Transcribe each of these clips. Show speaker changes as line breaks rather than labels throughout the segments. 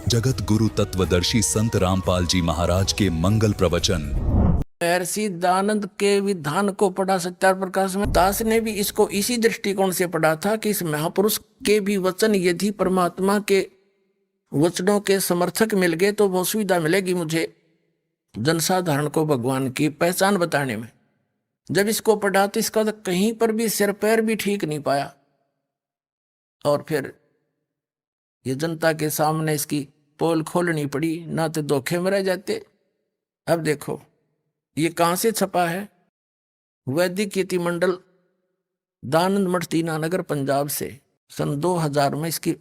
जगत गुरु तत्वदर्शी संत रामपाल जी महाराज के मंगल प्रवचन।
महर्षि दानंद के विधान को पढ़ा सत्यार प्रकाश में। दास ने भी इसको इसी दृष्टिकोण से पढ़ा था कि इस महापुरुष के भी वचन यदि परमात्मा के वचनों के समर्थक मिल गए तो बहुत सुविधा मिलेगी मुझे जनसाधारण को भगवान की पहचान बताने में। जब इसको पढ़ा तो इसका तो कहीं पर भी सिर पैर भी ठीक नहीं पाया, और फिर ये जनता के सामने इसकी पोल खोलनी पड़ी, ना तो धोखे में रह जाते। अब देखो ये कहाँ से छपा है? वैदिक यति मंडल, दानंद मठ, दीनानगर, पंजाब से सन 2000 में इसकी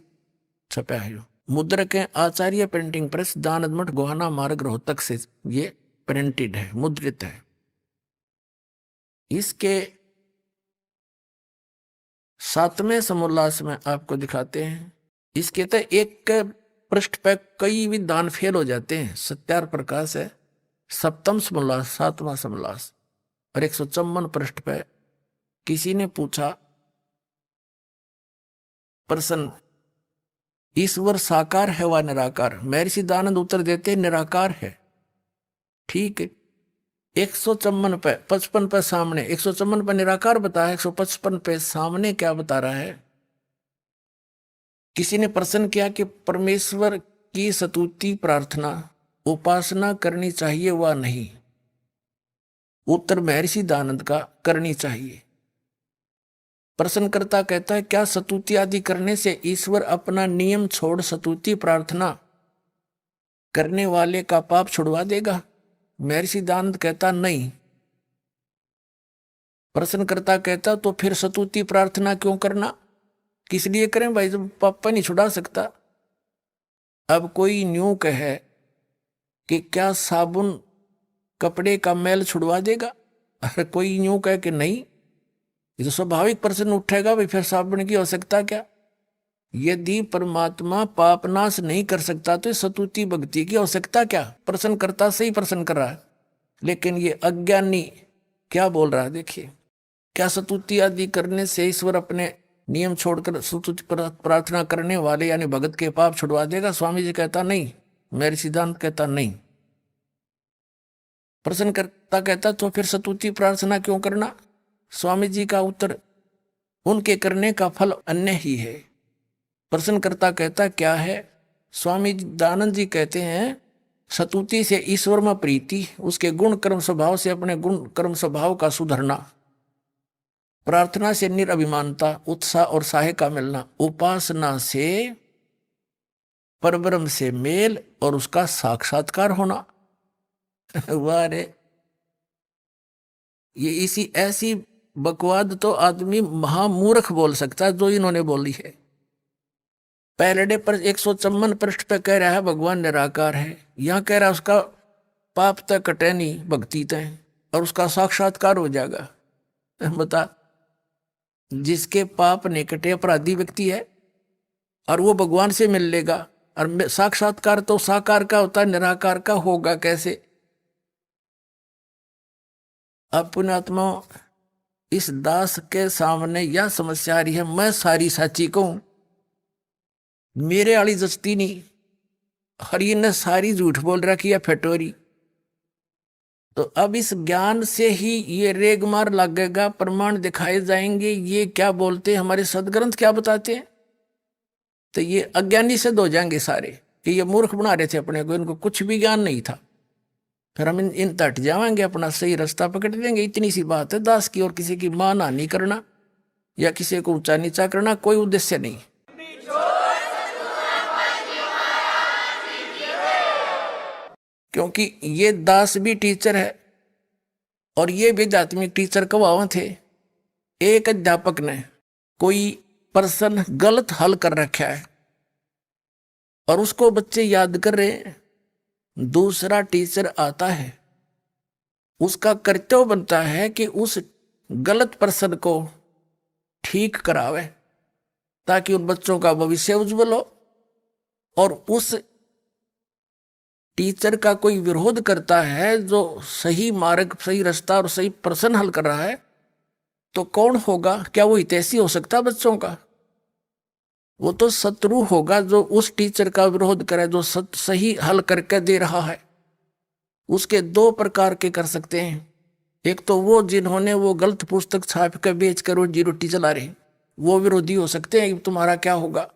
छपा है। मुद्रक है आचार्य प्रिंटिंग प्रेस, दानंद मठ, गोहाना मार्ग, रोहतक से ये प्रिंटेड है, मुद्रित है। इसके 7वें समोल्लास में आपको दिखाते हैं। इसके तो एक पृष्ठ पे कई विधान फेल हो जाते हैं। सत्यार प्रकाश है 7वां समोल्लास, 7वां समोल्लास, और 154 पृष्ठ पे किसी ने पूछा, प्रश्न, ईश्वर साकार है व निराकार? महर्षि दानंद उत्तर देते निराकार है। ठीक है। 154 पे 55 पे सामने 154 पे निराकार बताया, 155 पे सामने क्या बता रहा है? किसी ने प्रश्न किया कि परमेश्वर की स्तुति प्रार्थना उपासना करनी चाहिए व नहीं? उत्तर महर्षि दानंद का करनी चाहिए। प्रश्नकर्ता कहता है क्या स्तुति आदि करने से ईश्वर अपना नियम छोड़ स्तुति प्रार्थना करने वाले का पाप छुड़वा देगा? महर्षि दानंद कहता नहीं। प्रश्नकर्ता कहता तो फिर स्तुति प्रार्थना क्यों करना, किस लिए करें भाई, जब पाप नहीं छुड़ा सकता? अब कोई न्यू कहे कि क्या साबुन कपड़े का मैल छुड़वा देगा? अरे कोई न्यू कहे कि नहीं, ये तो स्वाभाविक प्रश्न उठेगा भाई, फिर साबुन की आवश्यकता क्या? यदि परमात्मा पाप नाश नहीं कर सकता तो स्तुति भक्ति की आवश्यकता क्या? प्रश्नकर्ता सही प्रश्न कर रहा है, लेकिन ये अज्ञानी क्या बोल रहा है देखिए। क्या स्तुति आदि करने से ईश्वर अपने नियम छोड़कर स्तुति प्रार्थना करने वाले यानी भगत के पाप छुड़वा देगा? स्वामी जी कहता नहीं, मेरे सिद्धांत कहता नहीं। प्रश्नकर्ता कहता तो फिर स्तुति प्रार्थना क्यों करना? स्वामी जी का उत्तर, उनके करने का फल अन्य ही है। प्रश्नकर्ता कहता क्या है? स्वामी दानंद जी कहते हैं स्तुति से ईश्वर में प्रीति, उसके गुण कर्म स्वभाव से अपने गुण कर्म स्वभाव का सुधरना, प्रार्थना से निरभिमानता, उत्साह और साहे का मिलना, उपासना से परब्रह्म से मेल और उसका साक्षात्कार होना। वाह रे, ये इसी ऐसी बकवाद तो आदमी महामूर्ख बोल सकता है जो इन्होंने बोली है। पहले पर 154 पृष्ठ पे कह रहा है भगवान निराकार है, यहां कह रहा है उसका पाप तक कटे नहीं, भक्ति तय, और उसका साक्षात्कार हो जाएगा। बता, जिसके पाप नहीं कटे अपराधी व्यक्ति है और वो भगवान से मिल लेगा, और साक्षात्कार तो साकार का होता है, निराकार का होगा कैसे? अब पुण्यात्मा, इस दास के सामने यह समस्या आ रही है, मैं सारी साची कहूं, मेरे वाली जचती नहीं, हरि ने सारी झूठ बोल रखी है फेटोरी। तो अब इस ज्ञान से ही ये रेगमार लगेगा, प्रमाण दिखाए जाएंगे, ये क्या बोलते हमारे सदग्रंथ क्या बताते हैं, तो ये अज्ञानी सिद्ध हो जाएंगे सारे कि ये मूर्ख बना रहे थे अपने को, इनको कुछ भी ज्ञान नहीं था। फिर हम इन तट जाएंगे, अपना सही रास्ता पकड़ देंगे। इतनी सी बात है दास की, और किसी की मान हानि करना या किसी को ऊंचा नीचा करना कोई उद्देश्य नहीं। क्योंकि ये दास भी टीचर है और ये भी आध्यात्मिक टीचर कवाव थे। एक अध्यापक ने कोई प्रश्न गलत हल कर रखा है और उसको बच्चे याद कर रहे हैं, दूसरा टीचर आता है, उसका कर्तव्य बनता है कि उस गलत प्रश्न को ठीक करावे ताकि उन बच्चों का भविष्य उज्जवल हो। और उस टीचर का कोई विरोध करता है जो सही मार्ग, सही रास्ता और सही प्रश्न हल कर रहा है, तो कौन होगा? क्या वो हितैषी हो सकता बच्चों का? वो तो शत्रु होगा जो उस टीचर का विरोध करे जो सही हल करके दे रहा है। उसके दो प्रकार के कर सकते हैं। एक तो वो जिन्होंने वो गलत पुस्तक छाप कर बेच कर रोजी रोटी चला रहे, वो विरोधी हो सकते हैं कि तुम्हारा क्या होगा।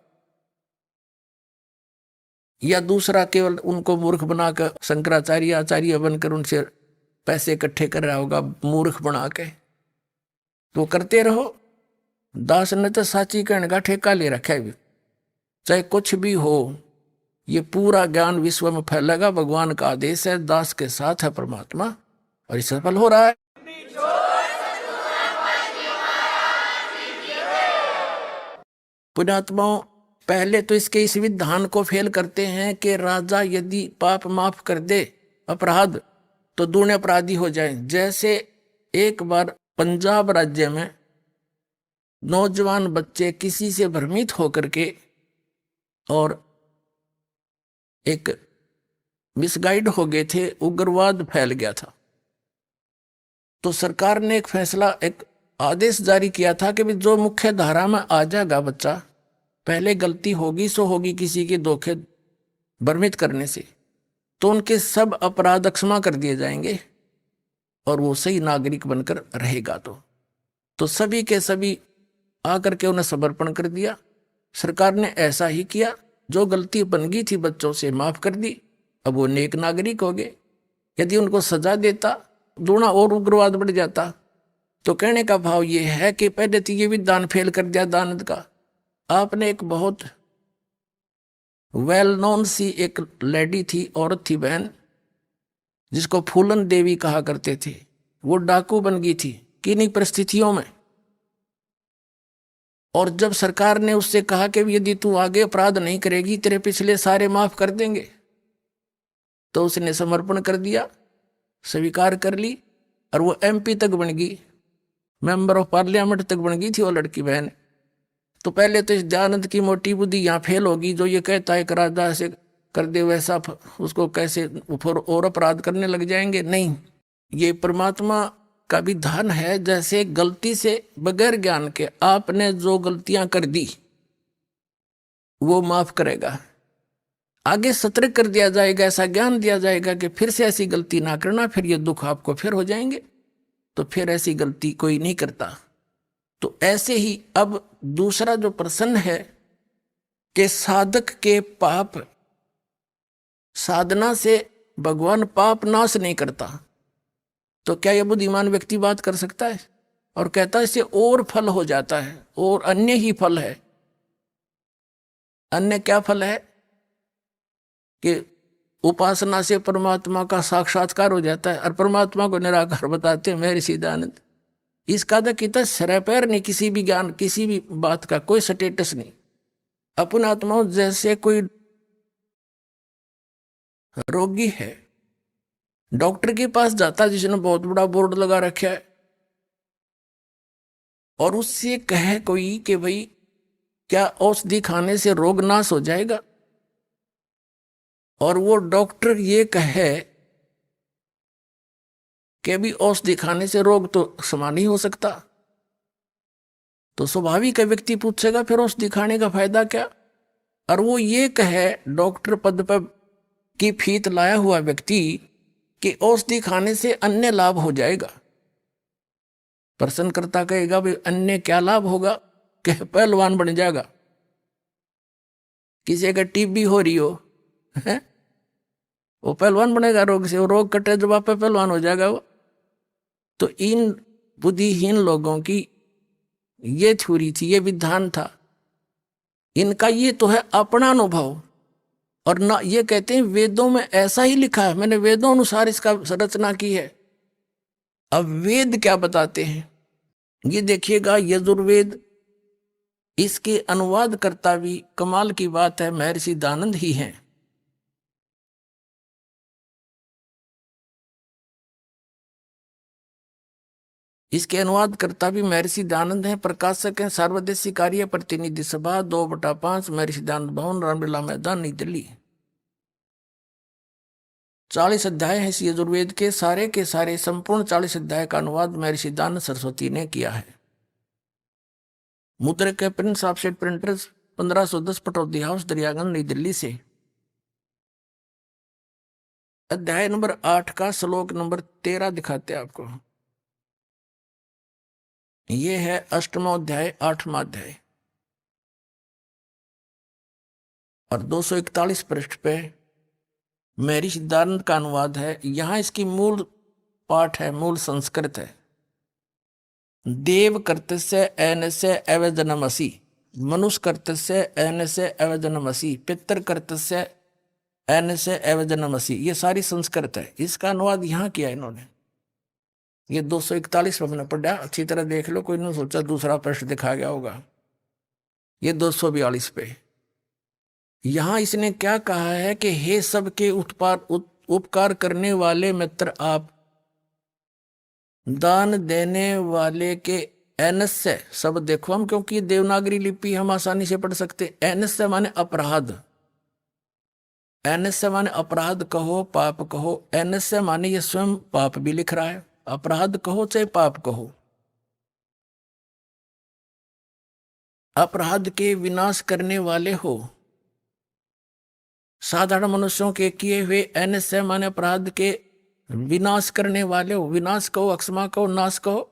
या दूसरा केवल उनको मूर्ख बनाकर शंकराचार्य आचार्य बनकर उनसे पैसे इकट्ठे कर रहा होगा मूर्ख बना के, तो करते रहो। दास ने तो साची कहने का ठेका ले रखा है, चाहे कुछ भी हो ये पूरा ज्ञान विश्व में फैलेगा। भगवान का आदेश है, दास के साथ है परमात्मा, और ये सफल हो रहा है। पुण्यात्माओं, पहले तो इसके इस विधान को फेल करते हैं कि राजा यदि पाप माफ कर दे अपराध तो दूने अपराधी हो जाए। जैसे एक बार पंजाब राज्य में नौजवान बच्चे किसी से भ्रमित होकर के और एक मिसगाइड हो गए थे, उग्रवाद फैल गया था। तो सरकार ने एक फैसला, एक आदेश जारी किया था कि जो मुख्य धारा में आ जाएगा बच्चा, पहले गलती होगी सो होगी किसी के धोखे भ्रमित करने से, तो उनके सब अपराध क्षमा कर दिए जाएंगे और वो सही नागरिक बनकर रहेगा। तो सभी के सभी आकर के उन्हें समर्पण कर दिया। सरकार ने ऐसा ही किया, जो गलती बन गई थी बच्चों से माफ कर दी, अब वो नेक नागरिक हो गए। यदि उनको सजा देता दूना और उग्रवाद बढ़ जाता। तो कहने का भाव ये है कि पहले तो ये विधान फेल कर दिया दानद का। आपने एक बहुत वेल नोन सी एक लेडी थी, औरत थी, बहन, जिसको फूलन देवी कहा करते थे। वो डाकू बन गई थी किन्हीं परिस्थितियों में, और जब सरकार ने उससे कहा कि यदि तू आगे अपराध नहीं करेगी तेरे पिछले सारे माफ कर देंगे, तो उसने समर्पण कर दिया, स्वीकार कर ली, और वो MP तक बन गई, मेंबर ऑफ पार्लियामेंट तक बन गई थी वो लड़की बहन। तो पहले तो इस दयानंद की मोटी बुद्धि यहाँ फेल होगी, जो ये कहता है कि राजा ऐसे कर दे वैसा, उसको कैसे और अपराध करने लग जाएंगे। नहीं, ये परमात्मा का विधान है। जैसे गलती से बगैर ज्ञान के आपने जो गलतियां कर दी वो माफ करेगा, आगे सतर्क कर दिया जाएगा, ऐसा ज्ञान दिया जाएगा कि फिर से ऐसी गलती ना करना, फिर ये दुख आपको फिर हो जाएंगे, तो फिर ऐसी गलती कोई नहीं करता। तो ऐसे ही अब दूसरा जो प्रश्न है कि साधक के पाप साधना से भगवान पाप नाश नहीं करता, तो क्या यह बुद्धिमान व्यक्ति बात कर सकता है और कहता है इससे और फल हो जाता है, और अन्य ही फल है। अन्य क्या फल है कि उपासना से परमात्मा का साक्षात्कार हो जाता है, और परमात्मा को निराकार बताते हैं महर्षि दयानंद। इसका तो कितना सिर पैर नहीं, किसी भी ज्ञान किसी भी बात का कोई स्टेटस नहीं। अपन आत्माओं, जैसे कोई रोगी है, डॉक्टर के पास जाता जिसने बहुत बड़ा बोर्ड लगा रखा है, और उससे कहे कोई कि भाई क्या औषधि खाने से रोग नाश हो जाएगा, और वो डॉक्टर ये कहे कि भी औषधि खाने से रोग तो समान ही हो सकता, तो स्वाभाविक है व्यक्ति पूछेगा फिर औषधि खाने का फायदा क्या। और वो ये कहे डॉक्टर पद पर की फीत लाया हुआ व्यक्ति कि औषधि खाने से अन्य लाभ हो जाएगा। प्रश्नकर्ता कहेगा भाई अन्य क्या लाभ होगा, कि पहलवान बन जाएगा। किसी का TB हो रही हो है, वो पहलवान बनेगा रोग से, वो रोग कटे जब आप पहलवान हो जाएगा वो। तो इन बुद्धिहीन लोगों की ये थ्योरी थी, ये विधान था इनका। ये तो है अपना अनुभव, और ना ये कहते हैं वेदों में ऐसा ही लिखा है, मैंने वेदों अनुसार इसका रचना की है। अब वेद क्या बताते हैं ये देखिएगा। यजुर्वेद, इसके अनुवाद करता भी कमाल की बात है, महर्षि दयानंद ही हैं। इसके अनुवाद करता भी महर्षि दयानंद हैं। प्रकाशक हैं सार्वदेशी कार्य प्रतिनिधि सभा 2/5 महर्षि दयानंद भवन, रामलीला मैदान, नई दिल्ली। 40 अध्याय हैं इस यजुर्वेद के सारे संपूर्ण 40 अध्याय का अनुवाद महर्षि दयानंद सरस्वती ने किया है। मुद्रक के prints offset printers 1510 Pataudi house Daryaganj नई दिल्ली से। अध्याय नंबर 8 का श्लोक नंबर 13 दिखाते हैं आपको। ये है अष्टमा अध्याय 8वां अध्याय और 241 पृष्ठ पे महर्षि सिद्धानंद का अनुवाद है। यहां इसकी मूल पाठ है, मूल संस्कृत है। देव कर्तस्य एनस्य अवजनमसि, मनुष्य कर्तस्य एनस्य अवजनमसि, पितर कर्तस्य एनस्य अवजनमसि। ये सारी संस्कृत है। इसका अनुवाद यहाँ किया इन्होंने। ये 241 पे हमने पढ़ा, अच्छी तरह देख लो, कोई ने सोचा दूसरा पृष्ठ दिखा गया होगा। ये 242 पे यहां इसने क्या कहा है कि हे सबके उपकार करने वाले मित्र, आप दान देने वाले के एनस से शब्द देखो हम, क्योंकि देवनागरी लिपि हम आसानी से पढ़ सकते। एनस से माने अपराध, एनस से माने अपराध कहो, पाप कहो। एनस से माने ये स्वयं पाप भी लिख रहा है, अपराध कहो चाहे पाप कहो। अपराध के विनाश करने वाले हो। साधारण मनुष्यों के किए हुए एनस से माने अपराध के विनाश करने वाले हो। विनाश कहो, अक्षमा कहो, नाश कहो।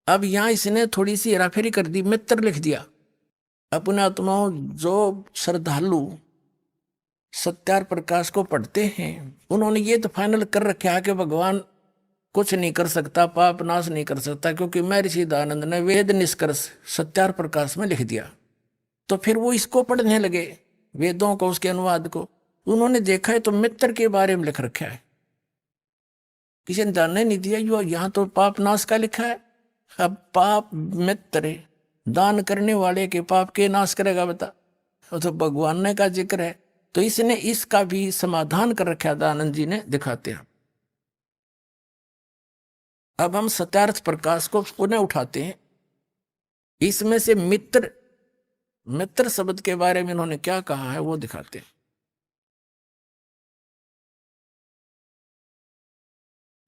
अब यहां इसने थोड़ी सी हेराफेरी कर दी, मित्र लिख दिया। अपने आत्माओं, जो श्रद्धालु सत्यार प्रकाश को पढ़ते हैं, उन्होंने ये तो फाइनल कर रखा है कि भगवान कुछ नहीं कर सकता, पाप नाश नहीं कर सकता, क्योंकि महर्षि सिद्धानंद ने वेद निष्कर्ष सत्यार प्रकाश में लिख दिया। तो फिर वो इसको पढ़ने लगे, वेदों को, उसके अनुवाद को। उन्होंने देखा है तो मित्र के बारे में लिख रखा है, किसी ने जानने नहीं दिया। यहां तो पाप नाश का लिखा है। अब पाप मित्र, दान करने वाले के पाप के नाश करेगा, बता। तो भगवान ने का जिक्र है, तो इसने इसका भी समाधान कर रखा दयानंद जी ने, दिखाते हैं। अब हम सत्यार्थ प्रकाश को पुनः उठाते हैं। इसमें से मित्र, मित्र शब्द के बारे में इन्होंने क्या कहा है वो दिखाते हैं।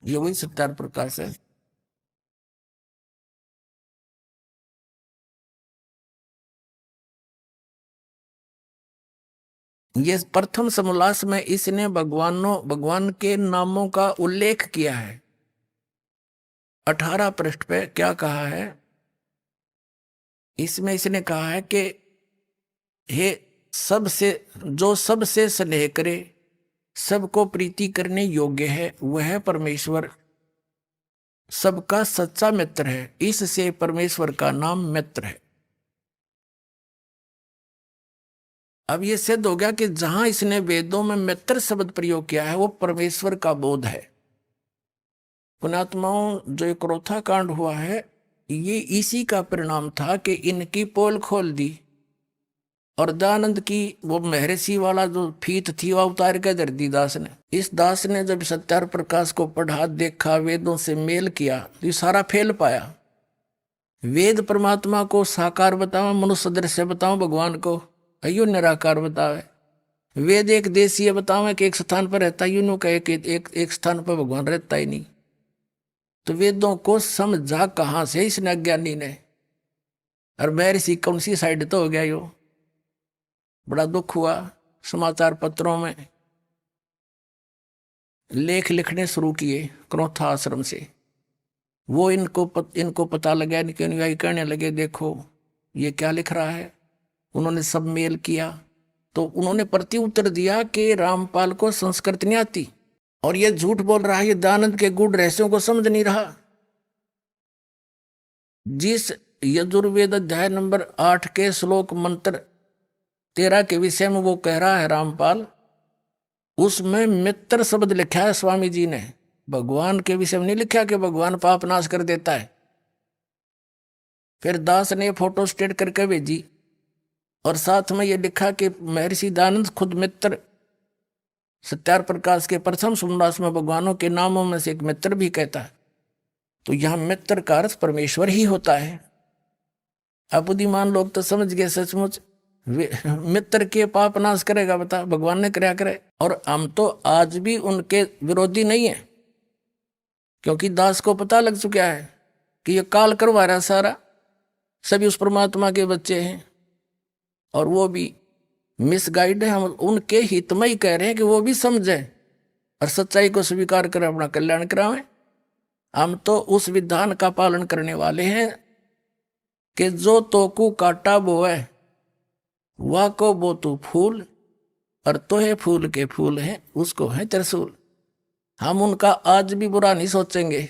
ये वही सत्यार्थ प्रकाश है। ये प्रथम समोल्लास में इसने भगवान के नामों का उल्लेख किया है। 18 पृष्ठ पे क्या कहा है? इसमें इसने कहा है कि हे सबसे, जो सबसे स्नेह करे, सबको प्रीति करने योग्य है, वह परमेश्वर सबका सच्चा मित्र है। इससे परमेश्वर का नाम मित्र है। अब यह सिद्ध हो गया कि जहां इसने वेदों में मित्र शब्द प्रयोग किया है वो परमेश्वर का बोध है। पुण्यात्माओं, जो एक क्रोथा कांड हुआ है, ये इसी का परिणाम था कि इनकी पोल खोल दी और दयानंद की वो महर्षि वाला जो फीत थी वह उतार के धर दी दास ने। इस दास ने जब सत्यार प्रकाश को पढ़ा, देखा, वेदों से मेल किया, तो ये सारा फेल पाया। वेद परमात्मा को साकार बताओ, मनुष्य दृश्य बताओ, भगवान को अयो निराकार बतावे। वेद एक देशीय बताओ कि एक स्थान पर रहता, यूं कहे कि एक स्थान पर भगवान रहता ही नहीं। तो वेदों को समझा कहां से इसने, अज्ञानी ने। और महर्षि कौन सी साइड तो हो गया यो। बड़ा दुख हुआ। समाचार पत्रों में लेख लिखने शुरू किए क्रोथा आश्रम से। वो इनको पता लगा, इनके अनुयायी कहने लगे, देखो ये क्या लिख रहा है। उन्होंने सब मेल किया तो उन्होंने प्रति उत्तर दिया कि रामपाल को संस्कृत नहीं आती और ये झूठ बोल रहा है, ये दयानंद के गूढ़ रहस्यों को समझ नहीं रहा। जिस यजुर्वेद अध्याय नंबर 8 के श्लोक मंत्र 13 के विषय में वो कह रहा है रामपाल, उसमें मित्र शब्द लिखा है स्वामी जी ने। भगवान के विषय में नहीं लिखा कि भगवान पाप नाश कर देता है। फिर दास ने फोटो स्टेट करके भेजी और साथ में ये लिखा कि महर्षि दयानंद खुद मित्र, सत्यार प्रकाश के प्रथम समोल्लास में भगवानों के नामों में से एक मित्र भी कहता है। तो यहां मित्र का अर्थ परमेश्वर ही होता है। अब बुद्धिमान लोग तो समझ गए, सचमुच मित्र के पाप नाश करेगा, बता, भगवान ने क्या करे। और हम तो आज भी उनके विरोधी नहीं है, क्योंकि दास को पता लग चुका है कि ये काल करवा रहा सारा, सभी उस परमात्मा के बच्चे हैं। और वो भी मिसगाइड है। हम उनके हित में ही कह रहे हैं कि वो भी समझे और सच्चाई को स्वीकार कर अपना कल्याण करावें। हम तो उस विधान का पालन करने वाले हैं कि जो तोकू काटा बोए वाह को बो तू फूल, और तोहे फूल के फूल हैं उसको है त्रिशूल। हम उनका आज भी बुरा नहीं सोचेंगे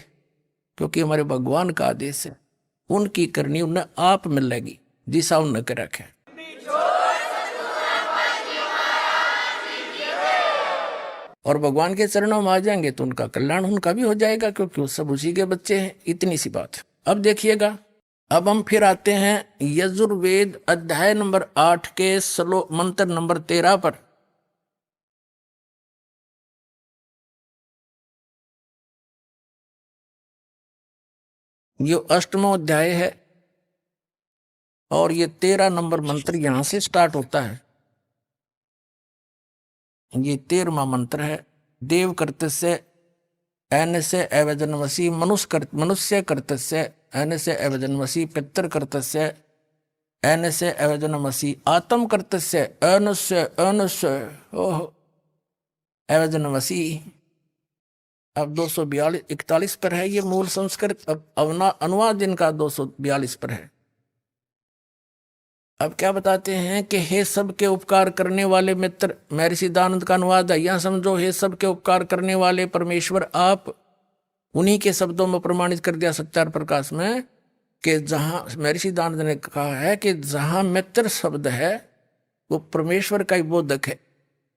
क्योंकि हमारे भगवान का आदेश है। उनकी करनी उन्हें आप मिलेगी जिसा उन्हें कर रखे। और भगवान के चरणों में आ जाएंगे तो उनका कल्याण उनका भी हो जाएगा क्योंकि वो सब उसी के बच्चे हैं। इतनी सी बात है। अब देखिएगा, अब हम फिर आते हैं यजुर्वेद अध्याय नंबर 8 के श्लोक मंत्र नंबर 13 पर। ये 8वां अध्याय है और ये 13 नंबर मंत्र यहां से स्टार्ट होता है। ये 13वां मंत्र है। देव कर्तस्य एन से अवजन्मसी मनुष्य कर्तस्य एन से अवजन्मसी पितर कर्तस्य एन से अवजन्मसी आत्म कर्तस्य अनुस्य ओह अवजन्मसी। अब 242-41 पर है ये मूल संस्कृत। अब अनुवाद इनका 242 पर है। अब क्या बताते हैं कि हे सबके उपकार करने वाले मित्र, महर्षि दयानंद का अनुवाद है। यहां समझो, हे सबके उपकार करने वाले परमेश्वर आप। उन्हीं के शब्दों में प्रमाणित कर दिया सत्यार प्रकाश में कि जहां महर्षि दयानंद ने कहा है कि जहां मित्र शब्द है वो परमेश्वर का ही बोधक है,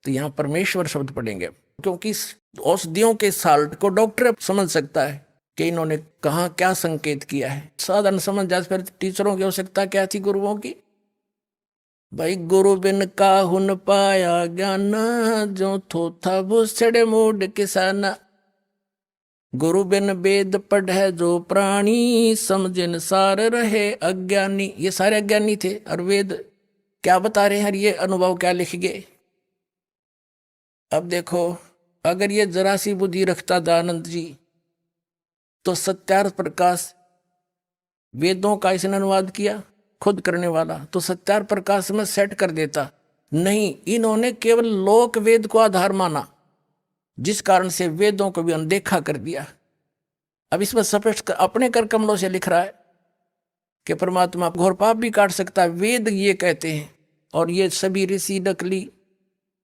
तो यहां परमेश्वर शब्द पढ़ेंगे क्योंकि औषधियों के साल्ट को डॉक्टर समझ सकता है कि इन्होंने कहा क्या संकेत किया है। साधारण समझ जाए फिर टीचरों की आवश्यकता क्या थी गुरुओं की। भाई गुरु बिन काहुन पाया ज्ञान, जो थोथा भूसड़े मूड किसाना। गुरु बिन वेद पढ़े जो प्राणी, समझिन सार रहे अज्ञानी। ये सारे अज्ञानी थे और वेद क्या बता रहे हैं, ये अनुभव क्या लिख गए। अब देखो, अगर ये जरा सी बुद्धि रखता दयानंद जी तो सत्यार्थ प्रकाश वेदों का इसने अनुवाद किया खुद करने वाला, तो सत्यार्थ प्रकाश में सेट कर देता। नहीं, इन्होंने केवल लोक वेद को आधार माना, जिस कारण से वेदों को भी अनदेखा कर दिया। अब इसमें स्पष्ट अपने कर कमलों से लिख रहा है कि परमात्मा घोर पाप भी काट सकता है, वेद ये कहते हैं। और ये सभी ऋषि नकली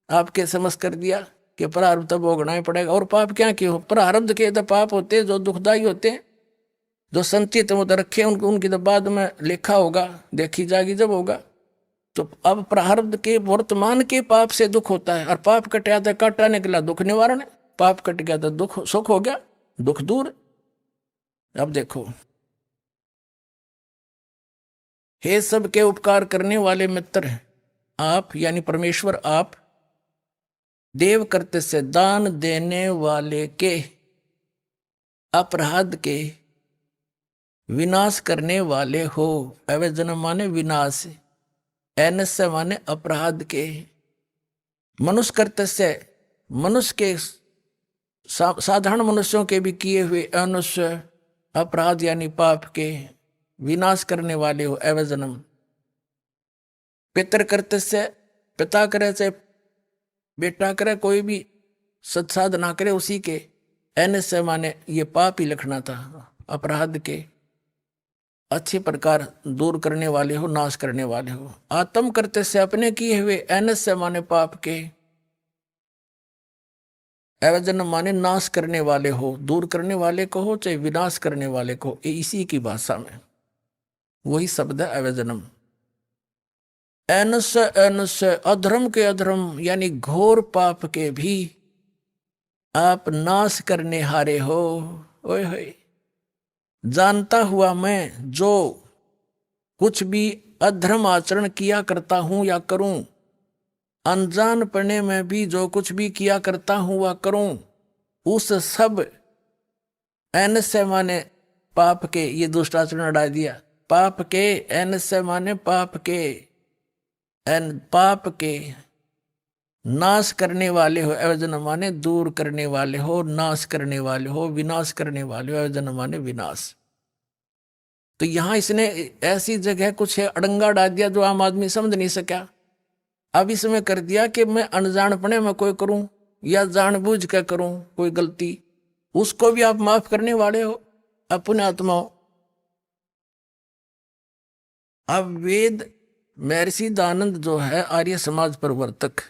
आपके समझ कर दिया कि प्रारब्ध तो भोगना ही पड़ेगा। और पाप क्या क्यों, प्रारब्ध के तो पाप होते हैं जो दुखदायी होते हैं, जो संचित वो तो रखे उनकी तो बाद में लिखा होगा, देखी जाएगी जब होगा। तो अब प्रारब्ध के वर्तमान के पाप से दुख होता है, और पाप कटा तो काटा निकला दुख निवारण है, पाप कट गया तो दुख सुख हो गया, दुख दूर। अब देखो, हे सबके उपकार करने वाले मित्र हैं आप, यानी परमेश्वर आप। देव करते से दान देने वाले के अपराध के विनाश करने वाले हो। अवजन माने विनाश, एनस्य माने अपराध के। मनुष्य कर्तस्य मनुष्य के साधारण मनुष्यों के भी किए हुए अनुष्य अपराध यानी पाप के विनाश करने वाले हो। अवजनम पितर कर्तस्य, पिता करे चाहे बेटा करे, कोई भी सत्साधना करे उसी के। एनस्य माने ये पाप ही लिखना था, अपराध के अच्छे प्रकार दूर करने वाले हो, नाश करने वाले हो। आत्म करते से अपने किए हुए, एनस्य माने पाप के, अवजन माने नाश करने वाले हो, दूर करने वाले को हो चाहे विनाश करने वाले को, इसी की भाषा में वही शब्द है अवजनम। एनस्य एनस्य अधर्म के अधर्म यानी घोर पाप के भी आप नाश करने हारे हो। ओए होए, जानता हुआ मैं जो कुछ भी अधर्म आचरण किया करता हूं या करूं, अनजान पढ़ने में भी जो कुछ भी किया करता हूं वह करूं, उस सब एन से माने पाप के, ये दुष्टाचरण हटा दिया। पाप के एन से माने पाप के, एन पाप के नाश करने वाले हो। अवजन माने दूर करने वाले हो, नाश करने वाले हो, विनाश करने वाले हो। अवजन माने विनाश। तो यहां इसने ऐसी जगह कुछ है अड़ंगा डाल दिया जो आम आदमी समझ नहीं सका। अब इसमें कर दिया कि मैं अनजानपने में कोई करूं या जानबूझ कर करूं कोई गलती, उसको भी आप माफ करने वाले हो अपने आत्माओं। अब वेद, महर्षि दयानंद जो है आर्य समाज प्रवर्तक,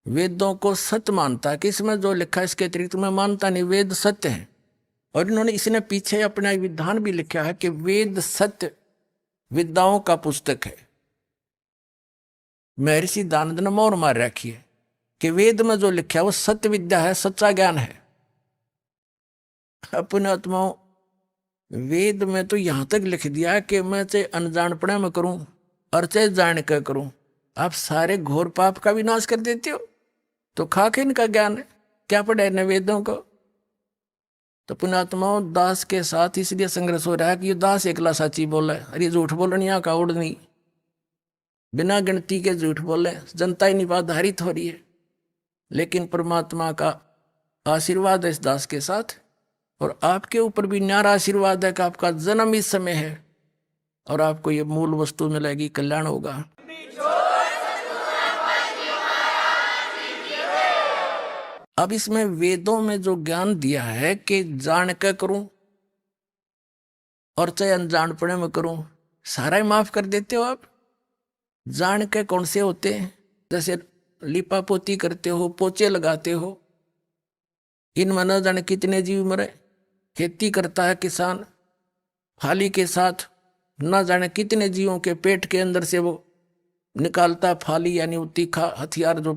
वेदों को सत्य मानता है कि इसमें जो लिखा है इसके अतिरिक्त मैं मानता नहीं, वेद सत्य है। और इन्होंने इसने पीछे अपना विधान भी लिखा है कि वेद सत्य विद्याओं का पुस्तक है। महर्षि दयानंद ने मोहर मार रखी है कि वेद में जो लिखा है वो सत्य विद्या है, सच्चा ज्ञान है। अपने आत्माओं, वेद में तो यहां तक लिख दिया कि मैं चाहे अनजानपणे में करूं और चाहे जान कर करूं, आप सारे घोर पाप का विनाश कर देते हो। तो खाके इनका ज्ञान है, क्या पढ़े न वेदों को। तो पुण्यात्माओं, दास के साथ इसलिए संघर्ष हो रहा है कि ये दास एकला साची बोला है, अरे झूठ बोलने यहाँ का उड़ नहीं, बिना गिनती के झूठ बोले, जनता ही निराधारित हो रही है। लेकिन परमात्मा का आशीर्वाद है इस दास के साथ, और आपके ऊपर भी न्यारा आशीर्वाद है कि आपका जन्म इस समय है और आपको ये मूल वस्तु मिलेगी, कल्याण होगा। अब इसमें वेदों में जो ज्ञान दिया है कि जान के करूं और चाहे अनजानपणे में करूं, सारा ही माफ कर देते हो आप। जान के कौन से होते हैं, जैसे लिपा पोती करते हो, पोचे लगाते हो, इनमें न जाने कितने जीव मरे। खेती करता है किसान, फाली के साथ न जाने कितने जीवों के पेट के अंदर से वो निकालता फाली, यानी वो तीखा हथियार जो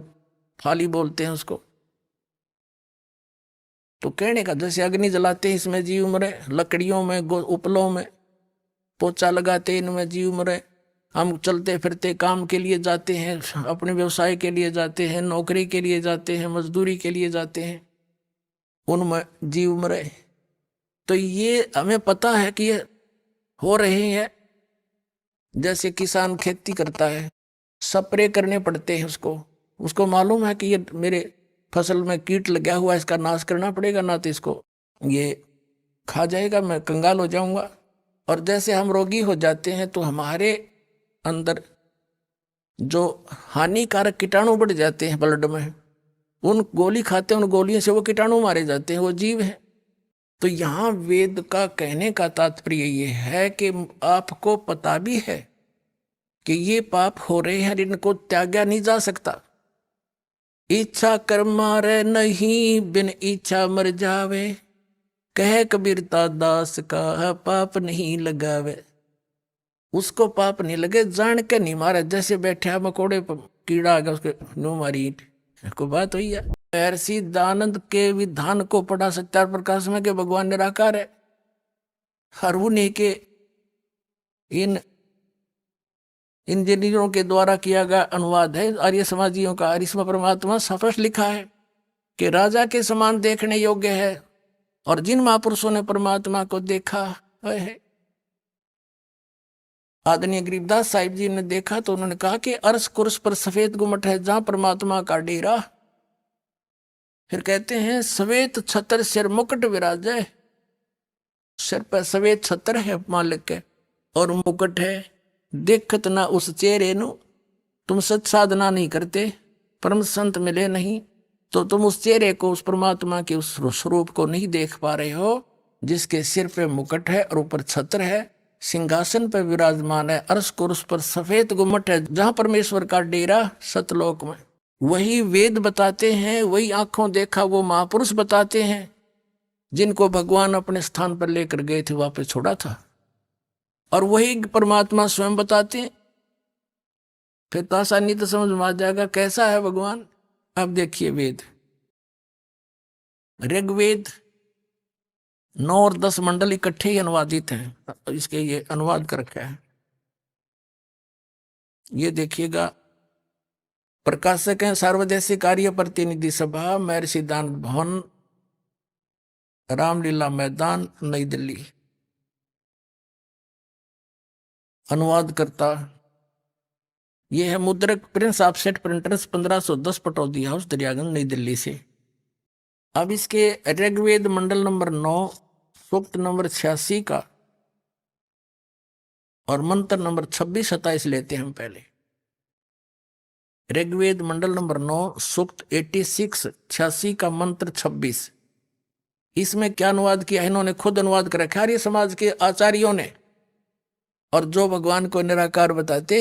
फाली बोलते हैं उसको। तो कहने का जैसे अग्नि जलाते हैं इसमें जीव मरे, लकड़ियों में उपलों में पोचा लगाते इनमें जीव मरे। हम चलते फिरते काम के लिए जाते हैं, अपने व्यवसाय के लिए जाते हैं, नौकरी के लिए जाते हैं, मजदूरी के लिए जाते हैं, उनमें जीव मरे। तो ये हमें पता है कि ये हो रहे हैं। जैसे किसान खेती करता है, स्प्रे करने पड़ते हैं उसको मालूम है कि ये मेरे फसल में कीट लगा हुआ है, इसका नाश करना पड़ेगा, ना तो इसको ये खा जाएगा, मैं कंगाल हो जाऊंगा। और जैसे हम रोगी हो जाते हैं तो हमारे अंदर जो हानिकारक कीटाणु बढ़ जाते हैं ब्लड में, उन गोली खाते हैं, उन गोलियों से वो कीटाणु मारे जाते हैं, वो जीव है। तो यहाँ वेद का कहने का तात्पर्य ये है कि आपको पता भी है कि ये पाप हो रहे हैं, इनको त्यागा नहीं जा सकता। इच्छा कर्मा रे नहीं, बिन इच्छा मर जावे, कह कबीरता दास का पाप नहीं लगावे। उसको पाप नहीं लगे, जान के नहीं मारे। जैसे बैठा मकोड़े पर कीड़ा आ गया, उसके नो मारी ईंट, को बात हुई है। महर्षि दयानंद के विधान को पढ़ा सत्यार प्रकाश में कि भगवान निराकार है, हर उन्हीं के इन इंजीनियरों के द्वारा किया गया अनुवाद है आर्य समाजियों का। और इसमें परमात्मा स्पष्ट लिखा है कि राजा के समान देखने योग्य है, और जिन महापुरुषों ने परमात्मा को देखा है, आदरणीय गरीबदास साहिब जी ने देखा तो उन्होंने कहा कि अर्श कुर्स पर सफेद गुम्मट है जहां परमात्मा का डेरा। फिर कहते हैं सफेद छतर सिर मुकुट विराजे, सिर पर सफेद छतर है मालिक के और मुकुट है। देखत ना उस चेहरे नु, तुम सच साधना नहीं करते, परम संत मिले नहीं, तो तुम उस चेहरे को, उस परमात्मा के उस स्वरूप को नहीं देख पा रहे हो, जिसके सिर पे मुकुट है और ऊपर छत्र है, सिंहासन पर विराजमान है, अर्श कुर्स पर सफेद गुम्मट है जहां परमेश्वर का डेरा सतलोक में। वही वेद बताते हैं, वही आंखों देखा वो महापुरुष बताते हैं, जिनको भगवान अपने स्थान पर लेकर गए थे, वापस छोड़ा था, और वही परमात्मा स्वयं बताते हैं। फिर तो आसानी तो समझ में आ जाएगा कैसा है भगवान। अब देखिए वेद, ऋग्वेद 9 और 10 मंडल इकट्ठे ही अनुवादित हैं, इसके ये अनुवाद कर रखा है। ये देखिएगा, प्रकाशक हैं सार्वदेशिक कार्य प्रतिनिधि सभा, महर्षि दयानंद भवन, रामलीला मैदान, नई दिल्ली। अनुवाद करता ये है मुद्रक Prince offset printers 1510 Pataudi house Daryaganj नई दिल्ली से। अब इसके ऋग्वेद मंडल नंबर 9 सूक्त नंबर 86 का और मंत्र नंबर 26-27 लेते हैं हम पहले। ऋग्वेद मंडल नंबर 9 सूक्त 86 86 का मंत्र 26। इसमें क्या अनुवाद किया, इन्होंने खुद अनुवाद कर रखा आर्य समाज के आचार्यों ने। और जो भगवान को निराकार बताते,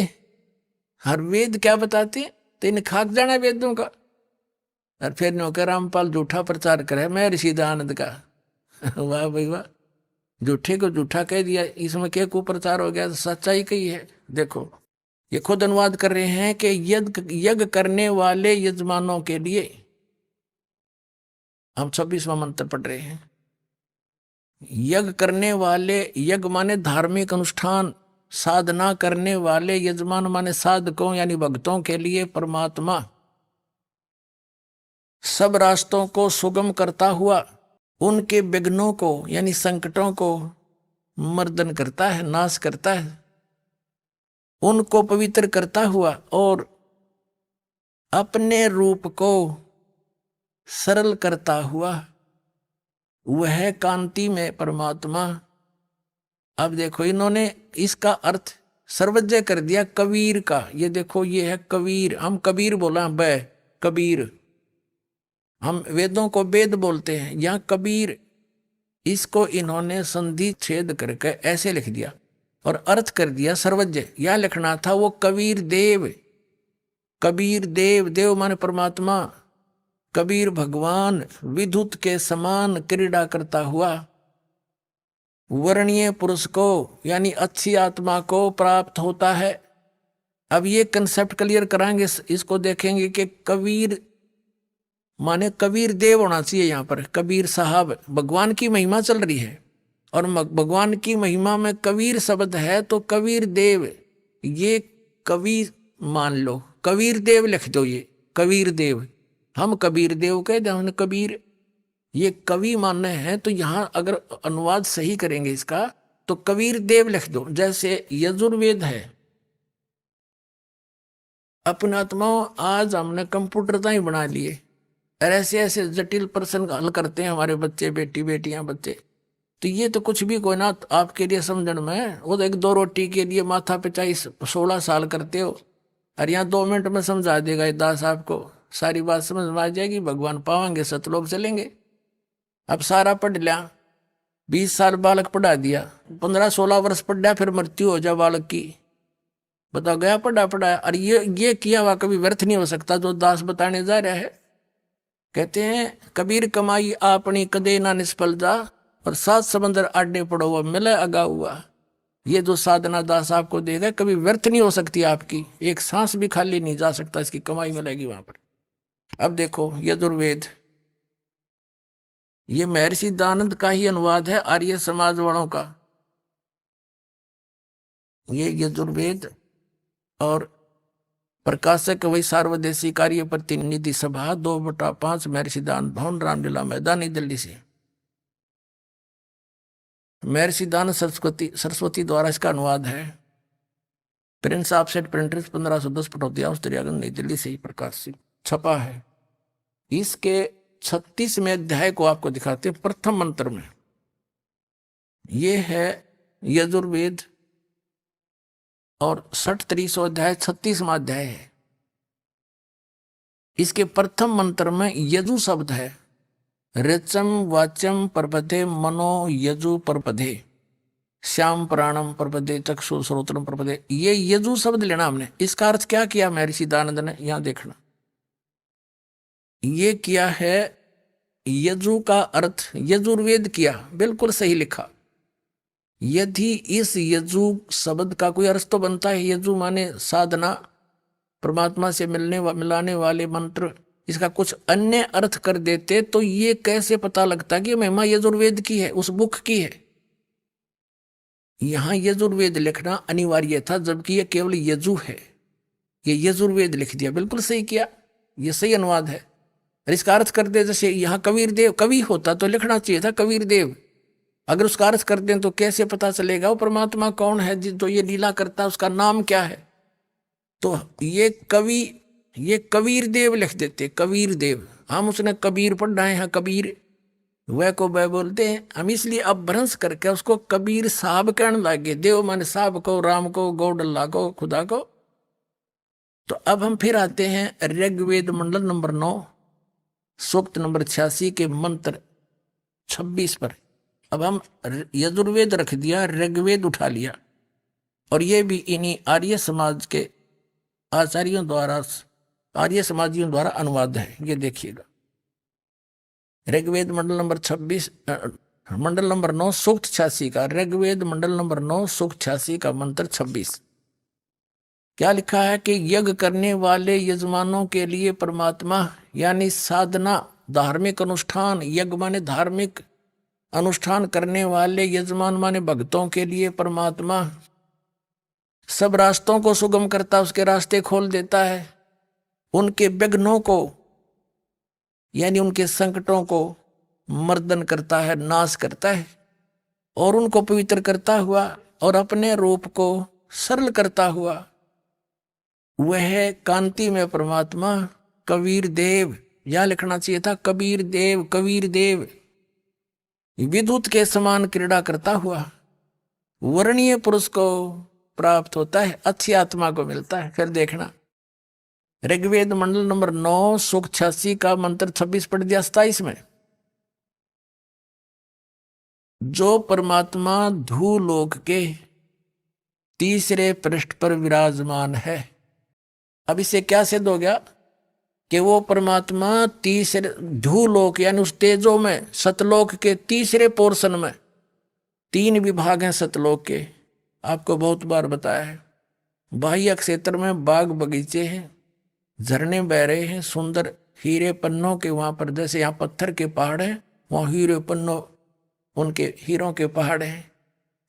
हर वेद क्या बताते, तो इन्हें खाक जाना वेदों का। और फिर नौकर रामपाल झूठा प्रचार करे मैं ऋषि दयानंद का। वाह भाई वाह, झूठे को झूठा कह दिया, इसमें क्या कुप्रचार हो गया, सच्चाई कही है। देखो ये खुद अनुवाद कर रहे हैं कि यज्ञ करने वाले यजमानों के लिए, हम 26वां मंत्र पढ़ रहे हैं। यज्ञ करने वाले, यज्ञ माने धार्मिक अनुष्ठान, साधना करने वाले यजमान माने साधकों यानी भक्तों के लिए परमात्मा सब रास्तों को सुगम करता हुआ उनके विघ्नों को यानी संकटों को मर्दन करता है, नाश करता है, उनको पवित्र करता हुआ और अपने रूप को सरल करता हुआ वह कांति में परमात्मा। अब देखो इन्होंने इसका अर्थ सर्वज्ञ कर दिया कबीर का। ये देखो ये है कबीर, हम कबीर बोला बै कबीर, हम वेदों को वेद बोलते हैं, यहाँ कबीर, इसको इन्होंने संधि छेद करके ऐसे लिख दिया और अर्थ कर दिया सर्वज्ञ। यह लिखना था वो कबीर देव, कबीर देव, देव माने परमात्मा, कबीर भगवान विद्युत के समान क्रीड़ा करता हुआ वर्णीय पुरुष को यानी अच्छी आत्मा को प्राप्त होता है। अब ये कंसेप्ट क्लियर कराएंगे, इसको देखेंगे कि कबीर माने कबीर देव होना चाहिए। यहाँ पर कबीर साहब, भगवान की महिमा चल रही है और भगवान की महिमा में कबीर शब्द है, तो कबीर देव ये कवि मान लो, कबीर देव लिख दो, ये कबीर देव, हम कबीर देव कह दे, कबीर ये कवि मानने हैं। तो यहाँ अगर अनुवाद सही करेंगे इसका तो कबीर देव लिख दो। जैसे यजुर्वेद है, अपने आत्माओं आज हमने कंप्यूटर ही बना लिए और ऐसे ऐसे जटिल प्रश्न हल करते हैं हमारे बच्चे, बेटी बेटियां बच्चे। तो ये तो कुछ भी कोई ना आपके लिए समझण में, वो तो 1-2 रोटी के लिए माथा पे 16 साल करते हो और यहाँ 2 मिनट में समझा देगा ये दास, आपको सारी बात समझ में आ जाएगी, भगवान पावांगे, सतलोक चलेंगे। अब सारा पढ़ लिया, 20 साल बालक पढ़ा दिया, 15-16 वर्ष पढ़ा, फिर मृत्यु हो जाए बालक की, बताओ गया पढ़ा। और ये किया हुआ कभी व्यर्थ नहीं हो सकता, जो दास बताने जा रहा है। कहते हैं कबीर कमाई आपनी कदे ना निष्फल जा, और 7 समंदर आडे पड़ो हुआ मिले अगा हुआ। ये जो साधना दास आपको देगा कभी व्यर्थ नहीं हो सकती, आपकी एक सांस भी खाली नहीं जा सकता, इसकी कमाई मिलेगी वहां पर। अब देखो यजुर्वेद, ये महर्षि दयानंद का ही अनुवाद है आर्य समाज वालों का। ये यजुर्वेद और प्रकाशक वही सार्वदेशी कार्य प्रतिनिधि सभा 2/5 महर्षि दयानंद भवन, रामलीला मैदान, नई दिल्ली से। महर्षि दयानंद सरस्वती द्वारा इसका अनुवाद है। Prince offset printers 1510 Pataudi house Daryaganj, नई दिल्ली से ही प्रकाशित छपा है। इसके 36वें अध्याय को आपको दिखाते हैं। प्रथम मंत्र में ये है यजुर्वेद और 60-300 अध्याय 36वां अध्याय है। इसके प्रथम मंत्र में यजु शब्द है, ऋचम वाच्यम परपदे मनो यजु परपदे श्याम प्राणम परपदे चक्षु श्रोत्रम परपदे। ये यजु शब्द लेना हमने। इसका अर्थ क्या किया महर्षि दयानंद ने, यहां देखना, ये किया है यजु का अर्थ यजुर्वेद किया, बिल्कुल सही लिखा। यदि इस यजु शब्द का कोई अर्थ तो बनता है, यजु माने साधना, परमात्मा से मिलाने वाले मंत्र, इसका कुछ अन्य अर्थ कर देते तो ये कैसे पता लगता कि महिमा यजुर्वेद की है, उस बुक की है। यहां यजुर्वेद लिखना अनिवार्य था, जबकि यह केवल यजु है, ये यजुर्वेद लिख दिया, बिल्कुल सही किया, ये सही अनुवाद है। और इसका अर्थ कर दे, जैसे यहाँ कबीर देव, कवि होता तो लिखना चाहिए था कबीर देव, अगर उसका अर्थ कर दें तो कैसे पता चलेगा वो परमात्मा कौन है जो ये लीला करता है, उसका नाम क्या है। तो ये कबीर देव लिख देते, कबीर देव, हम उसने कबीर पढ़ रहे हैं, कबीर वह को वह बोलते हैं। हम इसलिए अब भ्रंश करके उसको कबीर साहब कहने लगे। देव माने साहब को, राम को, गौडल्ला को, खुदा को। तो अब हम फिर आते हैं ऋग्वेद मंडल नंबर 9 सूक्त नंबर 86 के मंत्र 26 पर। अब हम यजुर्वेद रख दिया, ऋग्वेद उठा लिया, और ये भी इन्हीं आर्य समाज के आचार्यों द्वारा, आर्य समाजियों द्वारा अनुवाद है। ये देखिएगा, ऋग्वेद मंडल नंबर 26 मंडल नंबर 9 सूक्त 86 का, ऋग्वेद मंडल नंबर 9 सूक्त 86 का मंत्र 26 क्या लिखा है कि यज्ञ करने वाले यजमानों के लिए परमात्मा यानी साधना, धार्मिक अनुष्ठान, यज्ञ माने धार्मिक अनुष्ठान करने वाले यजमान माने भक्तों के लिए परमात्मा सब रास्तों को सुगम करता, उसके रास्ते खोल देता है। उनके विघ्नों को यानी उनके संकटों को मर्दन करता है, नाश करता है, और उनको पवित्र करता हुआ और अपने रूप को सरल करता हुआ वह कांति में परमात्मा कबीर देव, या लिखना चाहिए था कबीर देव, कबीर देव विद्युत के समान क्रीड़ा करता हुआ वर्णीय पुरुष को प्राप्त होता है, अच्छी आत्मा को मिलता है। फिर देखना ऋग्वेद मंडल नंबर 9 सूक्त 86 का मंत्र 26 पढ़ दिया 27 में। जो परमात्मा धूलोक के तीसरे पृष्ठ पर विराजमान है। अब इससे क्या सिद्ध हो गया कि वो परमात्मा तीसरे धूलोक यानी उस तेजो में, सतलोक के तीसरे पोर्शन में, 3 विभाग हैं सतलोक के, आपको बहुत बार बताया है। बाह्य क्षेत्र में बाग बगीचे हैं, झरने बह रहे हैं, सुंदर हीरे पन्नों के, वहां पर जैसे यहाँ पत्थर के पहाड़ हैं, वहां हीरे पन्नों उनके हीरों के पहाड़ हैं,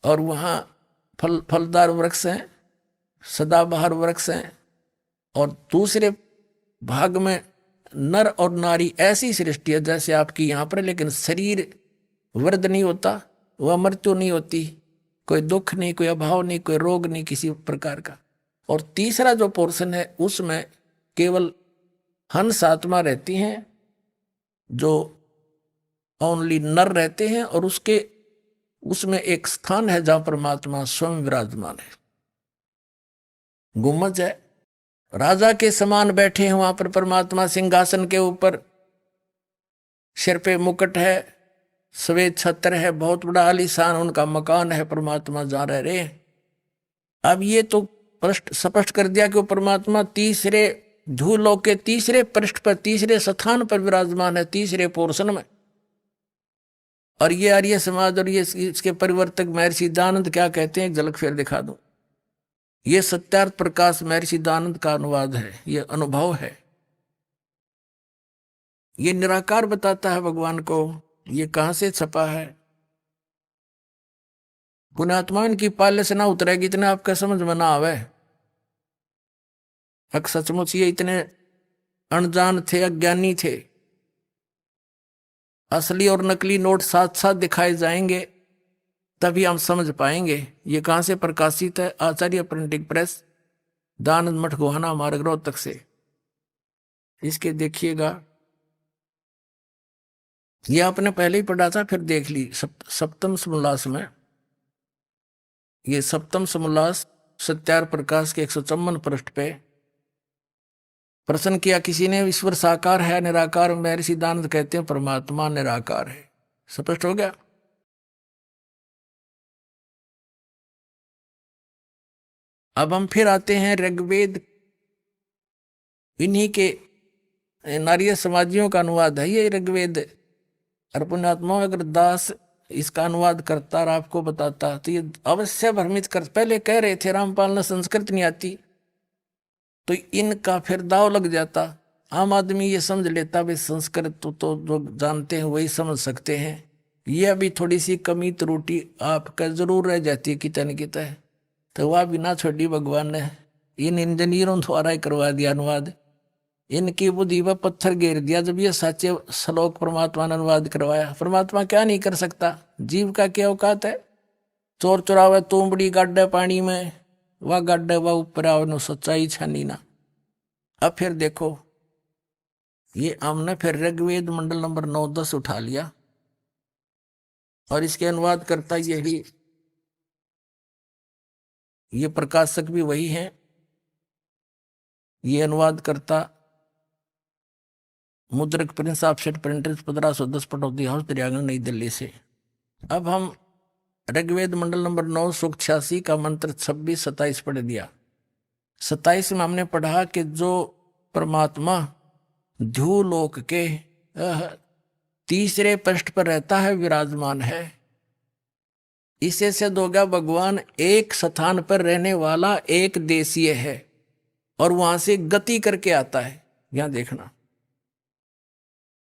और वहां फलदार वृक्ष हैं, सदाबहार वृक्ष हैं। और दूसरे भाग में नर और नारी ऐसी सृष्टि है जैसे आपकी यहाँ पर, लेकिन शरीर वृद्ध नहीं होता, वह मृत्यु नहीं होती, कोई दुख नहीं, कोई अभाव नहीं, कोई रोग नहीं किसी प्रकार का। और तीसरा जो पोर्शन है उसमें केवल हंस आत्मा रहती हैं, जो ओनली नर रहते हैं, और उसमें एक स्थान है जहां परमात्मा स्वयं विराजमान है। गुम्बज है, राजा के समान बैठे हैं वहां पर परमात्मा सिंहासन के ऊपर, सिर पे मुकुट है, श्वेत छत्र है, बहुत बड़ा आलीशान उनका मकान है, परमात्मा जहां रह रहे हैं। अब ये तो स्पष्ट कर दिया कि वो परमात्मा तीसरे धूलोक के तीसरे पृष्ठ पर, तीसरे स्थान पर विराजमान है, तीसरे पोर्शन में। और ये आर्य समाज और ये इसके परिवर्तक महर्षि दयानंद क्या कहते हैं, एक झलक फिर दिखा दूं। ये सत्यार्थ प्रकाश महर्षि दयानंद का अनुवाद है, ये अनुभव है, ये निराकार बताता है भगवान को। ये कहां से छपा है? पुण्यात्मा इनकी पाले से ना उतरेगी, इतना आपका समझ में ना आवे। अक सचमुच ये इतने अनजान थे, अज्ञानी थे। असली और नकली नोट साथ साथ दिखाए जाएंगे तभी हम समझ पाएंगे। ये कहां से प्रकाशित है? आचार्य प्रिंटिंग प्रेस, दयानंद मठ गोहाना मार्ग रोहतक से। इसके देखिएगा, ये आपने पहले ही पढ़ा था, फिर देख ली सप्तम समोल्लास में। ये सप्तम समोल्लास सत्यार्थ प्रकाश के 154 पृष्ठ पे प्रश्न किया किसी ने, ईश्वर साकार है निराकार? महर्षि दयानंद कहते हैं परमात्मा निराकार है। स्पष्ट हो गया। अब हम फिर आते हैं ऋग्वेद, इन्हीं के नारिय समाजियों का अनुवाद है ये ऋग्वेद। और पुण्यात्मा अगर दास इसका अनुवाद करता और आपको बताता तो ये अवश्य भ्रमित कर। पहले कह रहे थे रामपाल ने संस्कृत नहीं आती, तो इनका फिर दाव लग जाता। आम आदमी ये समझ लेता भाई संस्कृत तो जो जानते हैं वही समझ सकते हैं। ये अभी थोड़ी सी कमी त्रुटि आपका जरूर रह जाती है कितने न कितने, तो वह भी ना छोड़ी भगवान ने, इन इंजीनियरों द्वारा ही करवा दिया अनुवाद। इनकी बुद्धि पर पत्थर घेर दिया जब ये सच्चे श्लोक परमात्मा ने अनुवाद करवाया। परमात्मा क्या नहीं कर सकता, जीव का क्या औकात है? चोर चुरावे तुमड़ी गाड्डे पानी में, वह गाड्डे वह ऊपर आओ, सच्चाई छानी ना। अब फिर देखो, ये हमने फिर ऋग्वेद मंडल नंबर 9-10 उठा लिया। और इसके अनुवाद करता यही, ये प्रकाशक भी वही है। ये अनुवाद करता मुद्रक Prince offset printers 1510 Pataudi house Daryaganj नई दिल्ली से। अब हम ऋग्वेद मंडल नंबर 9 सूक्त 86 का मंत्र 26-27 पढ़ दिया। 27 में हमने पढ़ा कि जो परमात्मा ध्युलोक के तीसरे पृष्ठ पर रहता है, विराजमान है। इसे सिद्ध हो गया भगवान एक स्थान पर रहने वाला एक देशीय है और वहां से गति करके आता है। यहां देखना,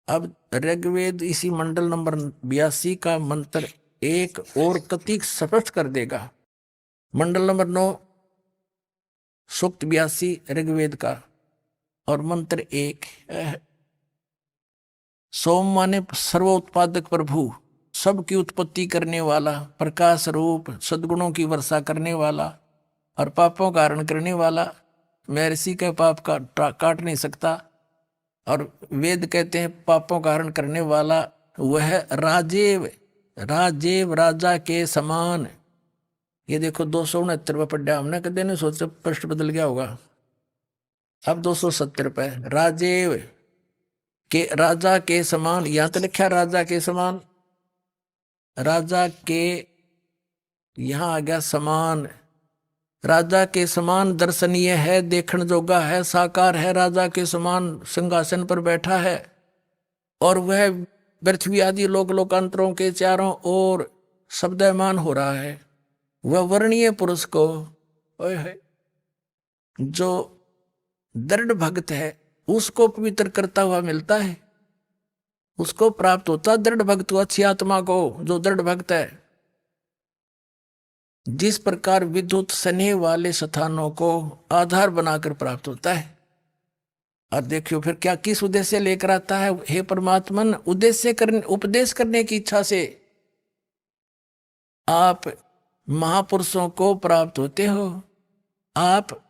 अब ऋग्वेद इसी मंडल नंबर 82 का मंत्र एक और कतिक स्पष्ट कर देगा। मंडल नंबर 9 सूक्त 82 ऋग्वेद का और मंत्र 1। सोम माने सर्वोत्पादक प्रभु, सबकी उत्पत्ति करने वाला, प्रकाश रूप, सद्गुणों की वर्षा करने वाला और पापों का हरण करने वाला। महर्षि के पाप का काट नहीं सकता और वेद कहते हैं पापों का हरण करने वाला वह राजेव, राजेव राजा के समान। ये देखो 269 पे पढ़ा हमने, कदे नहीं सोचा पृष्ठ बदल गया होगा। अब 270 पे राजेव के, राजा के समान, यहां तो लिखा राजा के समान, राजा के यहां आ गया समान। राजा के समान दर्शनीय है, देखण जोगा है, साकार है, राजा के समान सिंहासन पर बैठा है और वह पृथ्वी आदि लोक लोकांतरों के चारों ओर शब्दमान हो रहा है। वह वर्णीय पुरुष को जो दृढ़ भक्त है उसको पवित्र करता हुआ मिलता है, उसको प्राप्त होता दृढ़ भक्त को, अच्छी आत्मा को जो दृढ़ भक्त है। जिस प्रकार विद्युत स्नेह वाले स्थानों को आधार बनाकर प्राप्त होता है। और देखियो फिर क्या किस उद्देश्य लेकर आता है। हे परमात्मन, उद्देश्य करने, उपदेश करने की इच्छा से आप महापुरुषों को प्राप्त होते हो। आप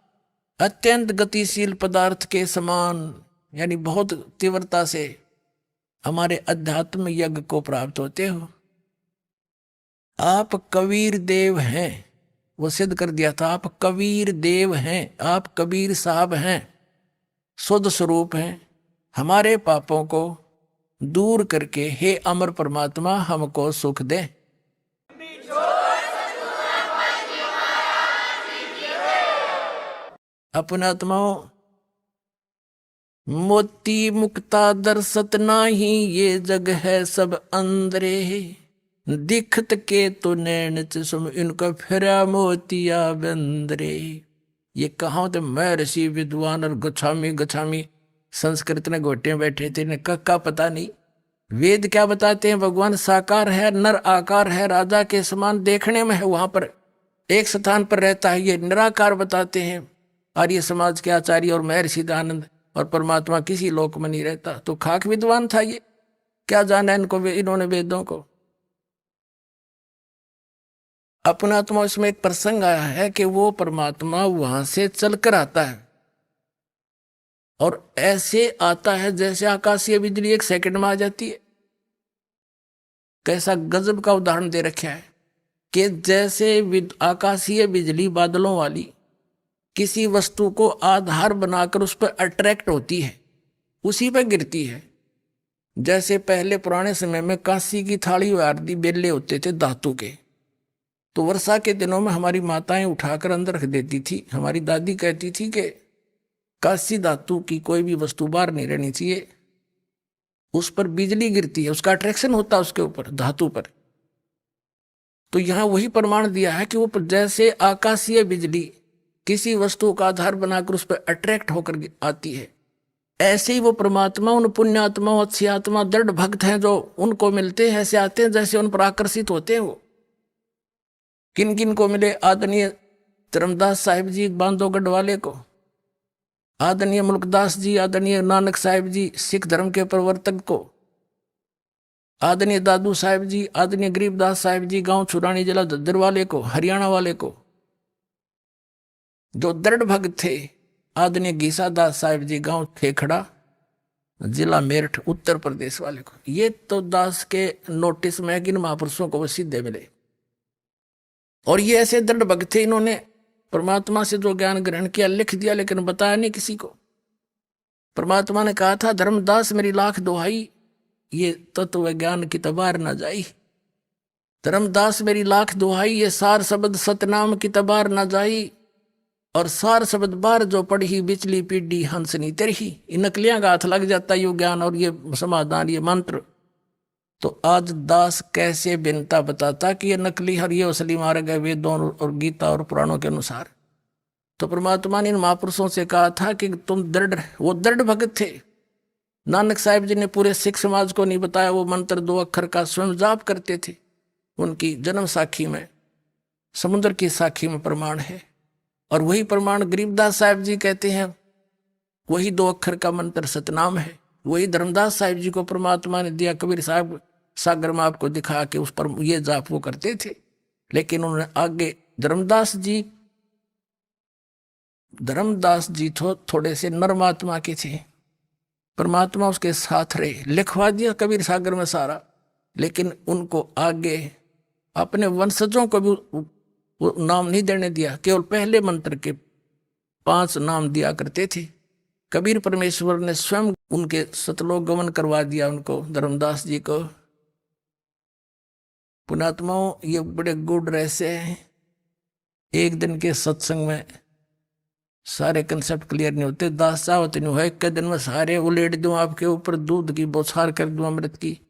अत्यंत गतिशील पदार्थ के समान, यानी बहुत तीव्रता से हमारे अध्यात्म यज्ञ को प्राप्त होते हो। आप कबीर देव हैं, वो सिद्ध कर दिया था। आप कबीर देव हैं, आप कबीर साहब हैं, शुद्ध स्वरूप हैं। हमारे पापों को दूर करके हे अमर परमात्मा हमको सुख दे। अपने आत्माओं, मोती मुक्ता दर्शत नाही, ये जग है सब अंदरे, दिखत के तो नैन चुम, इनका फिरा मोतिया बंदरे। ये कहाँ थे महर्षि विद्वान और गच्छामी संस्कृत में घोटे बैठे थे, इन्हें का पता नहीं। वेद क्या बताते हैं, भगवान साकार है, नर आकार है, राजा के समान देखने में है, वहां पर एक स्थान पर रहता है, ये निराकार बताते हैं। आर्य समाज के आचार्य और महर्षि दयानंद, और परमात्मा किसी लोक में नहीं रहता। तो खाक विद्वान था ये, क्या जाना इनको, इन्होंने वेदों को। अपना आत्मा, इसमें एक प्रसंग आया है कि वो परमात्मा वहां से चलकर आता है और ऐसे आता है जैसे आकाशीय बिजली एक सेकंड में आ जाती है। कैसा गजब का उदाहरण दे रखा है कि जैसे आकाशीय बिजली बादलों वाली किसी वस्तु को आधार बनाकर उस पर अट्रैक्ट होती है, उसी पर गिरती है। जैसे पहले पुराने समय में कांसी की थाली आदि बेले होते थे धातु के, तो वर्षा के दिनों में हमारी माताएं उठाकर अंदर रख देती थी। हमारी दादी कहती थी कि कांसी धातु की कोई भी वस्तु बाहर नहीं रहनी चाहिए, उस पर बिजली गिरती है, उसका अट्रैक्शन होता है उसके ऊपर, धातु पर। तो यहां वही प्रमाण दिया है कि वो जैसे आकाशीय बिजली किसी वस्तु का आधार बनाकर उस पर अट्रैक्ट होकर आती है, ऐसे ही वो परमात्मा उन पुण्यात्मा, अच्छी आत्मा, दृढ़ भक्त हैं जो उनको मिलते हैं, ऐसे आते हैं जैसे उन पर आकर्षित होते हैं। वो किन किन को मिले, आदरणीय धर्मदास साहिब जी बांधोगढ़ वाले को, आदरणीय मुल्कदास जी, आदरणीय नानक साहिब जी सिख धर्म के प्रवर्तक को, आदरणीय दादू साहिब जी, आदरणीय गरीबदास साहिब जी गांव छुरानी जिला दद्दर वाले को, हरियाणा वाले को जो दृढ़ भक्त थे, आदरणीय गीसा दास साहिब जी गांव खेखड़ा जिला मेरठ उत्तर प्रदेश वाले को। ये तो दास के नोटिस में किन महापुरुषों को वो सीधे मिले। और ये ऐसे दृढ़ भक्त थे, इन्होंने परमात्मा से जो ज्ञान ग्रहण किया लिख दिया, लेकिन बताया नहीं किसी को। परमात्मा ने कहा था धर्मदास मेरी लाख दुहाई, ये तत्व ज्ञान की तबार न जाई। धर्मदास मेरी लाख दुहाई, ये सार शब्द सतनाम की तबार न जाई। और सार शब्द बार जो पढ़ी बिचली पीढ़ी हंसनी तेरही। इन नकलियां का हाथ लग जाता ये ज्ञान और ये समाधान, ये मंत्र। तो आज दास कैसे बिनता बताता कि ये नकली और ये असली मार्ग है वेदों और गीता और पुराणों के अनुसार। तो परमात्मा ने इन महापुरुषों से कहा था कि तुम दृढ़, वो दृढ़ भगत थे। नानक साहिब जी ने पूरे सिख समाज को नहीं बताया, वो मंत्र 2 अक्षर का स्वयं जाप करते थे। उनकी जन्म साखी में, समुद्र की साखी में प्रमाण है। और वही प्रमाण गरीबदास साहिब जी कहते हैं, वही 2 अक्षर का मंत्र सतनाम है। वही धर्मदास साहिब जी को परमात्मा ने दिया। कबीर साहब सागर में आपको दिखा के उस पर ये जाप वो करते थे। लेकिन उन्होंने आगे धर्मदास जी थोड़े से नर्मात्मा के थे। परमात्मा उसके साथ रहे, लिखवा दिया कबीर सागर में सारा। लेकिन उनको आगे अपने वंशजों को भी वो नाम नहीं देने दिया। केवल पहले मंत्र के 5 नाम दिया करते थे। कबीर परमेश्वर ने स्वयं उनके सतलोक गमन करवा दिया उनको, धर्मदास जी को। पुणात्माओं, ये बड़े गुड रहस्य हैं। एक दिन के सत्संग में सारे कंसेप्ट क्लियर नहीं होते। दास चाहत नहीं है एक दिन में सारे उलेट दूं आपके ऊपर, दूध की बौछार कर दूं अमृत की।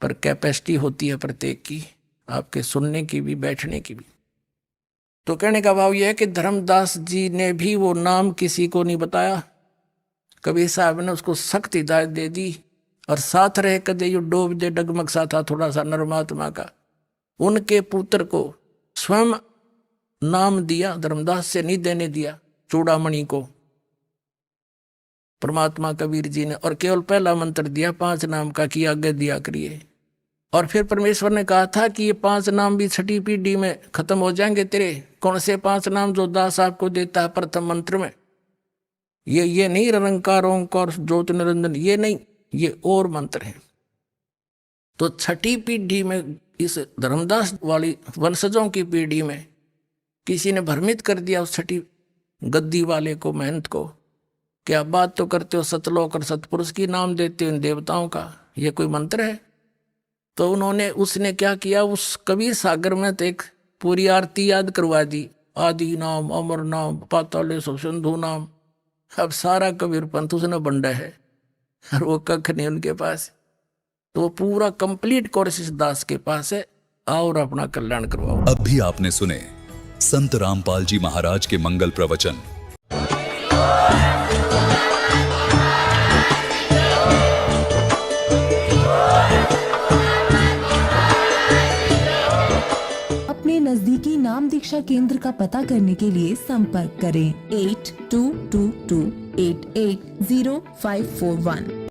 पर कैपेसिटी होती है प्रत्येक की, आपके सुनने की भी, बैठने की भी। तो कहने का भाव यह है कि धर्मदास जी ने भी वो नाम किसी को नहीं बताया। कबीर साहब ने उसको सख्त हिदायत दे दी। और साथ रहे कदे यू डोब दे डगमग सा था थोड़ा सा नरमात्मा का। उनके पुत्र को स्वयं नाम दिया, धर्मदास से नहीं देने दिया, चूड़ामणि को परमात्मा कबीर जी ने। और केवल पहला मंत्र दिया 5 नाम का कि आगे दिया करिए। और फिर परमेश्वर ने कहा था कि ये 5 नाम भी 6ठी पीढ़ी में खत्म हो जाएंगे तेरे। कौन से 5 नाम जो दास आपको देता है प्रथम मंत्र में? ये नहीं निरंकार ओंकार ज्योति निरंजन, ये नहीं, ये और मंत्र है। तो 6ठी पीढ़ी में, इस धर्मदास वाली वंशजों की पीढ़ी में किसी ने भ्रमित कर दिया उस 6ठी गद्दी वाले को, महंत को। क्या बात तो करते हो सतलोक और सतपुरुष की नाम देते हो इन देवताओं का, ये कोई मंत्र है? तो उसने क्या किया, उस कबीर सागर में तो एक पूरी आरती याद करवा दी। आदि नाम, अमर नाम, पातालेश्वर सिंधु नाम। अब सारा कबीर पंथ उसने बंडा है और वो कख नहीं उनके पास। तो वो पूरा कंप्लीट कोर्स इस दास के पास है। आओ और अपना कल्याण करवाओ।
अब भी आपने सुने संत रामपाल जी महाराज के मंगल प्रवचन।
अपने नजदीकी नाम दीक्षा केंद्र का पता करने के लिए संपर्क करें 8222880541।